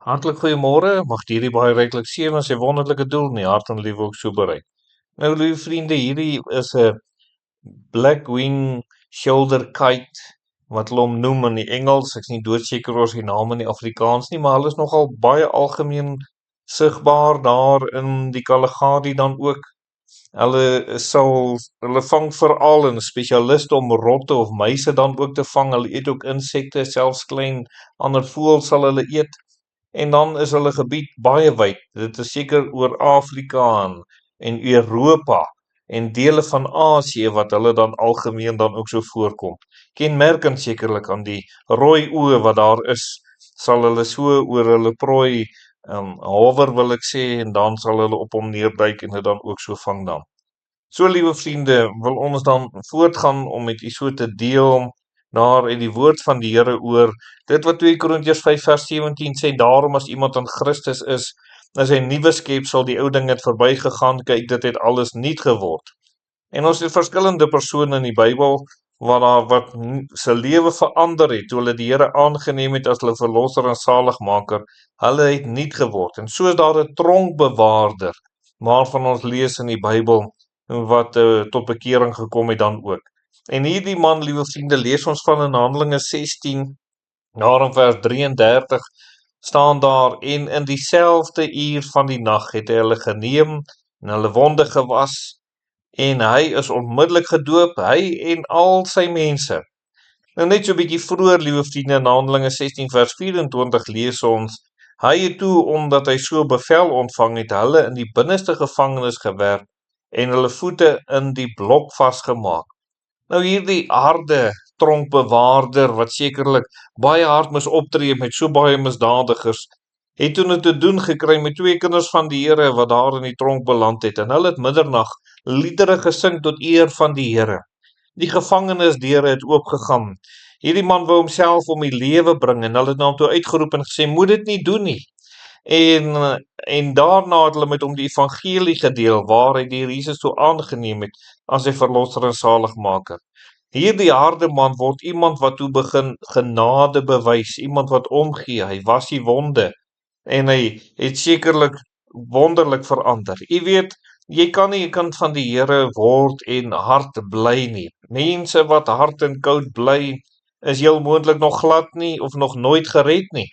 Hartlik goeiemôre, mag hierdie baie ryklik seën en sy wonderlike doel in die hart en lewe ook so bereik. Nou liewe vriende, hierdie is 'n black wing shoulder kite wat hulle hom noem in die Engels. Ek's nie doodseker oor die naam in die Afrikaans nie, maar hulle is nogal baie algemeen sigbaar daar in die Kalahari dan ook. Hulle vang veral en spesialiste om rotte of muise dan ook te vang. Hulle eet ook insekte, selfs klein ander voëls sal hulle eet. En dan is hulle gebied baie wyd. Dit is seker oor Afrika en Europa en dele van Asië wat hulle dan algemeen dan ook so voorkom. Kenmerkend sekerlik aan die rooi oë wat daar is, sal hulle so oor hulle prooi hover wil ek sê, en dan sal hulle op hom neerduik en dit dan ook so vang dan. So liewe vriende, wil ons dan voortgaan om met u so te deel daar uit die woord van die Here oor dit wat 2 Korintiërs 5 vers 17 sê, daarom as iemand in Christus is hy 'n nuwe skepsel, die ou ding het verbygegaan, kyk dit het alles nuut geword. En ons het verskillende persone in die Bybel wat se lewe verander het toe hulle die Here aangeneem het as hulle verlosser en saligmaker. Hulle het nuut geword. En so is daar 'n tronkbewaarder waarvan ons lees in die Bybel wat tot bekering gekom het dan ook. En hierdie man, liewe vriende, lees ons van in Handelinge 16, daar in vers 33, staan daar, en in dieselfde uur van die nag het hy hulle geneem en hulle wonde gewas, en hy is onmiddellik gedoop, hy en al sy mense. Nou net so 'n bietjie vroeër, liewe vriende, in Handelinge 16 vers 24 lees ons, hy het toe, omdat hy so bevel ontvang het, hulle in die binneste gevangenis gewerp en hulle voete in die blok vasgemaak. Nou hierdie harde tronkbewaarder wat sekerlik baie hard moes optree met so baie misdadigers, het toe te doen gekry met 2 kinders van die Here wat daar in die tronk beland het, en hulle het middernag liedere gesing tot eer van die Here. Die gevangenisdeure het oopgegaan. Hierdie man wou homself om die lewe bring en hulle het na hom toe uitgeroep en gesê, moet dit nie doen nie. En daarna het hulle met hom die evangelie gedeel, waar hy die Here Jesus so aangeneem het as sy verlosser en saligmaker. Hierdie harde man word iemand wat toe begin genade bewys, iemand wat omgee, hy was die wonde, en hy het sekerlik wonderlik verander. Jy weet, jy kan nie 'n kind van die Here word en hard bly nie. Mense wat hard en koud bly, is heel moontlik nog glad nie, of nog nooit gered nie.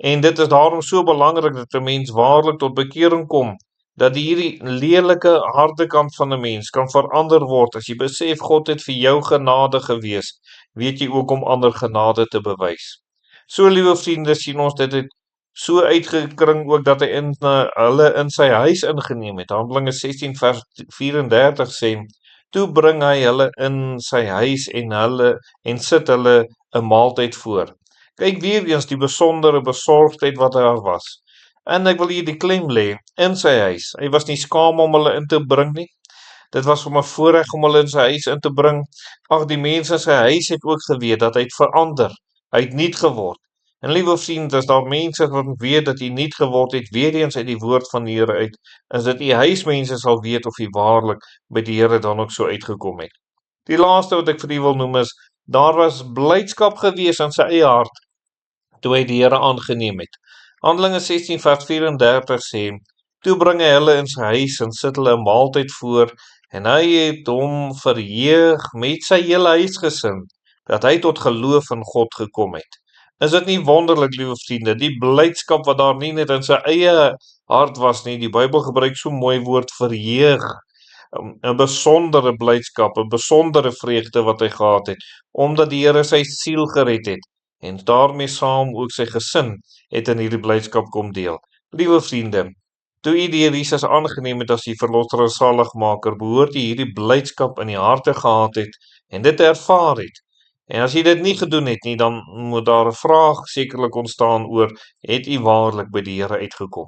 En dit is daarom so belangrik dat 'n mens waarlik tot bekering kom, dat hierdie lelike harde kant van 'n mens kan verander word. As jy besef God het vir jou genade gewees, weet jy ook om ander genade te bewys. So liewe vriende, sien ons dit het so uitgekring ook dat hy hulle in sy huis ingeneem het. Handelinge 16 vers 34 sê, toe bring hy hulle in sy huis en sit hulle 'n maaltyd voor. Kyk weer eens die besondere besorgdheid wat daar was. En ek wil hier die klem lê, in sy huis. Hy was nie skaam om hulle in te bring nie. Dit was hom 'n voorreg om hulle in sy huis in te bring. Ag, die mense in sy huis het ook geweet dat hy het verander. Hy het nuut geword. En liewe vriende, as daar mense wat weet dat hy nuut geword het, weer eens uit die woord van die Here uit, is dit die huismense sal weet of hy waarlik by die Here dan ook so uitgekom het. Die laaste wat ek vir u wil noem is, daar was blydskap gewees in sy eie hart, toe hy die Here aangeneem het. Handelinge 16 vers 34 sê, toe bring hy hulle in sy huis en sit hulle 'n maaltyd voor, en hy het hom verheug met sy hele huisgesin, dat hy tot geloof in God gekom het. Is dit nie wonderlik, liewe vriende, die blydskap wat daar nie net in sy eie hart was nie, die Bybel gebruik so mooi woord verheug, 'n besondere blydskap, 'n besondere vreugde wat hy gehad het, omdat die Here sy siel gered het, en daarmee saam ook sy gesin het in hierdie blydskap kom deel. Liewe vriende, toe u die Here Jesus aangeneem het as die verlosser en saligmaker, behoort u hierdie blydskap in die harte gehad het en dit ervaar het. En as jy dit nie gedoen het nie, dan moet daar 'n vraag sekerlik ontstaan oor, het u waarlik by die Here uitgekom?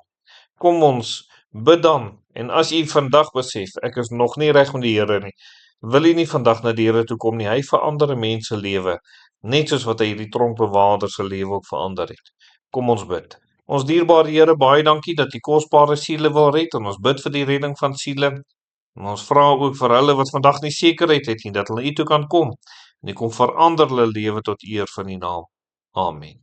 Kom ons bid dan, en as u vandag besef, ek is nog nie reg met die Here nie, wil u nie vandag na die Here toe kom nie, hy verander 'n mens se lewe, net soos wat hy hierdie tronkbewaarder se lewe ook verander het. Kom ons bid. Ons dierbare Here, baie dankie dat u kosbare siele wil red, en ons bid vir die redding van siele. En ons vra ook vir hulle wat vandag nie sekerheid het nie, dat hulle u toe kan kom, en u kom verander hulle lewe tot eer van die naam. Amen.